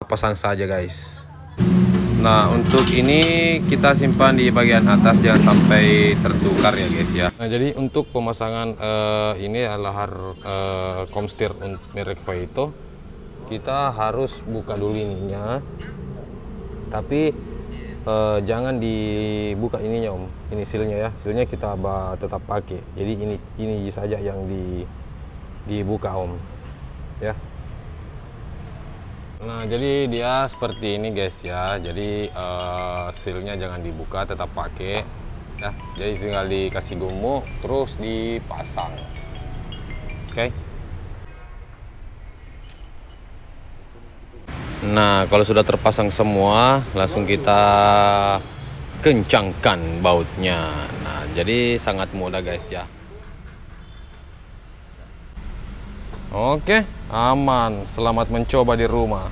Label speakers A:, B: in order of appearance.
A: pasang saja guys. Nah, untuk ini kita simpan di bagian atas, jangan sampai tertukar ya guys ya. Nah, jadi untuk pemasangan ini adalah komstir merek Faito. Kita harus buka dulu ininya. Tapi jangan dibuka ininya om, ini sealnya ya. Sealnya kita tetap pakai. Jadi ini saja yang dibuka om ya. Nah, jadi dia seperti ini guys ya. Jadi sealnya jangan dibuka, tetap pakai ya. Jadi tinggal dikasih gumuk terus dipasang. Oke. Nah, kalau sudah terpasang semua, langsung kita kencangkan bautnya. Nah, jadi sangat mudah guys ya. Oke, aman. Selamat mencoba di rumah.